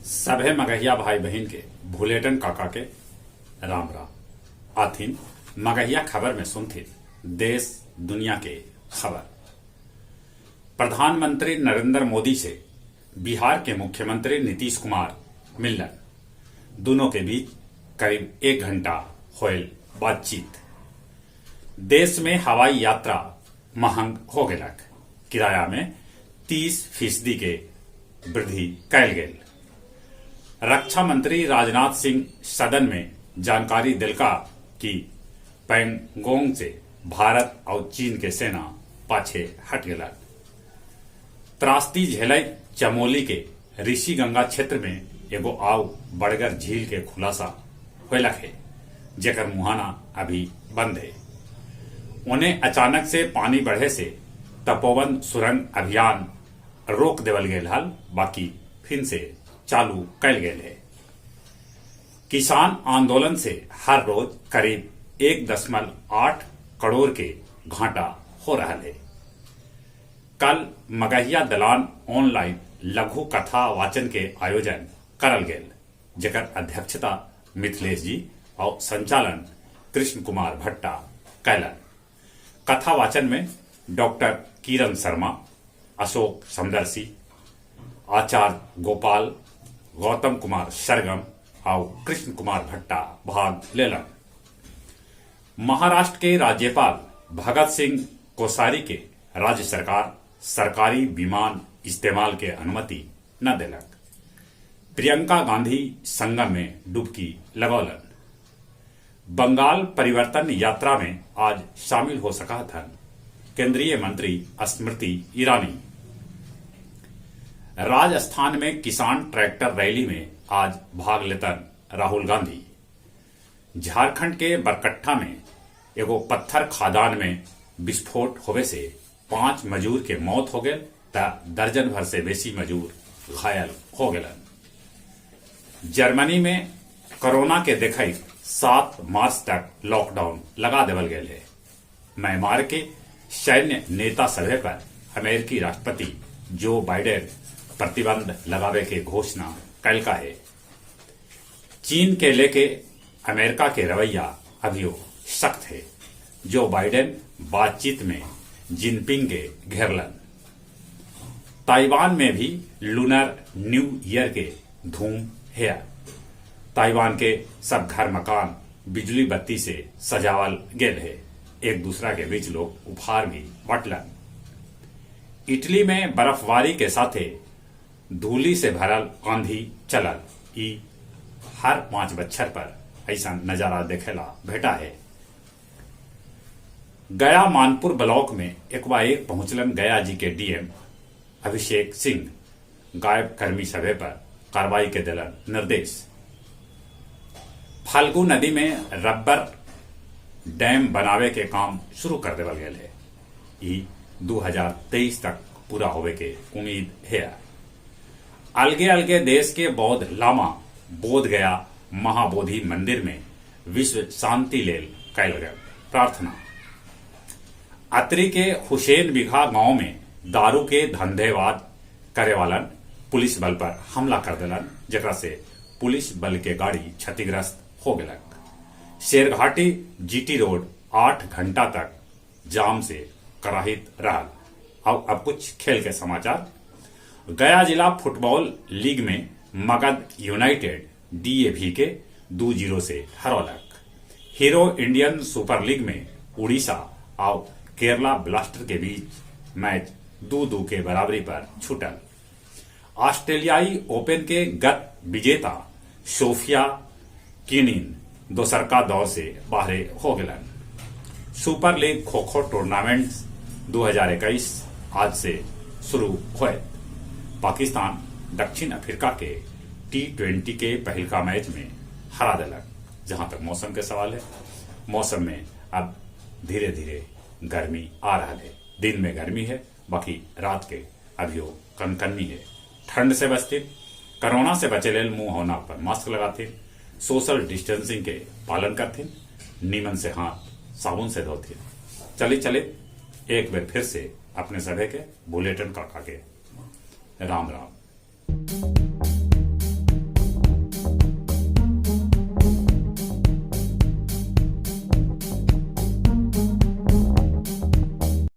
सभे मगहिया भाई बहन के भूलेटन काका के राम राम आथिन मगहिया खबर में सुनथिन देश दुनिया के खबर। प्रधानमंत्री नरेंद्र मोदी से बिहार के मुख्यमंत्री नीतीश कुमार मिलन, दोनों के बीच करीब 1 घंटा होयल बातचीत। देश में हवाई यात्रा महंग हो गेलक, किराया में 30% के वृद्धि कयल गेल। रक्षा मंत्री राजनाथ सिंह सदन में जानकारी दिलका कि पैंगोंग से भारत और चीन के सेना पाछे हट गेलक। त्रासदी झेलय चमोली के ऋषि गंगा क्षेत्र में एगो आव बड़गर झील के खुलासा होलक है, जेकर मुहाना अभी बंद है। उन्हें अचानक से पानी बढ़े से तपोवन सुरंग अभियान रोक देवल गेल हल, बाकी फिर से चालू कल गेल है। किसान आंदोलन से हर रोज करीब 1.8 करोड़ के घाटा हो रहा है। कल मगहिया दलान ऑनलाइन लघु कथा वाचन के आयोजन करल गेल, जेकर अध्यक्षता मिथिलेश जी और संचालन कृष्ण कुमार भट्टा कैलन। कथा वाचन में डॉक्टर किरण शर्मा, अशोक समदर्शी, आचार्य गोपाल, गौतम कुमार सरगम और कृष्ण कुमार भट्टा भाग लेलन। महाराष्ट्र के राज्यपाल भगत सिंह कोश्यारी के राज्य सरकार सरकारी विमान इस्तेमाल के अनुमति न दिलक। प्रियंका गांधी संगम में डुबकी लगौलन। बंगाल परिवर्तन यात्रा में आज शामिल हो सका था केंद्रीय मंत्री स्मृति ईरानी। राजस्थान में किसान ट्रैक्टर रैली में आज भाग लेतन राहुल गांधी। झारखंड के बरकट्ठा में एगो पत्थर खादान में विस्फोट होवे से 5 मजूर के मौत हो गए त दर्जन भर से बेसी मजूर घायल हो गए। जर्मनी में कोरोना के देखई 7 मार्च तक लॉकडाउन लगा देवल गए है। म्यांमार के सैन्य नेता सभे पर अमेरिकी राष्ट्रपति जो बाइडेन प्रतिबंध लगावे के घोषणा कल है। चीन के लेके अमेरिका के रवैया अभी सख्त है। जो बाइडेन बातचीत में जिनपिंग के घेरलन। ताइवान में भी लूनर न्यू ईयर के धूम है। ताइवान के सब घर मकान बिजली बत्ती से सजावल गेल है। एक दूसरा के बीच लोग उपहार भी बांटलन। इटली में बर्फबारी के साथे धूली से भरल आंधी चलल। ई हर 5 बच्छर पर ऐसा नजारा देखेला भेटा है। गया मानपुर ब्लॉक में एक पहुंचलन गया जी के डीएम अभिषेक सिंह। गायब कर्मी सभे पर कार्रवाई के दिलन निर्देश। फाल्गु नदी में रबर डैम बनावे के काम शुरू कर देवल गए है। ई 2023 तक पूरा होवे के उम्मीद है। अलगे अलगे देश के बौद्ध लामा बोध गया महाबोधि मंदिर में विश्व शांति लेल कैल गए प्रार्थना। अतरी के हुसैन बिघा गांव में दारू के धंधेवाद करे वालन पुलिस बल पर हमला कर दिलन, जेकरा से पुलिस बल के गाड़ी क्षतिग्रस्त हो गलक। शेरघाटी जीटी रोड 8 घंटा तक जाम से कराहित रहल। अब कुछ खेल के समाचार। गया जिला फुटबॉल लीग में मगध यूनाइटेड डीएवी के 2-0 से हरौलक। हीरो इंडियन सुपर लीग में उड़ीसा और केरला ब्लास्टर के बीच मैच 2-2 के बराबरी पर छूटल। ऑस्ट्रेलियाई ओपन के गत विजेता सोफिया केनिन दोसरका दौर से बाहर हो गलन। Super league kho kho tournament 2021 आज से शुरू हुए। पाकिस्तान दक्षिण अफ्रीका के T20 के पहलका मैच में हरा दिलक। जहां तक मौसम के सवाल है, मौसम में अब धीरे धीरे गर्मी आ रहा है। दिन में गर्मी है, बाकी रात के अभी कनकनी है। ठंड से बचते, कोरोना से बचे लेल मुंह होना पर मास्क लगाते, सोशल डिस्टेंसिंग के पालन करते, नीमन से हाथ साबुन से धोते। चले एक बार फिर से अपने सभे के बुलेटिन काका के राम राम।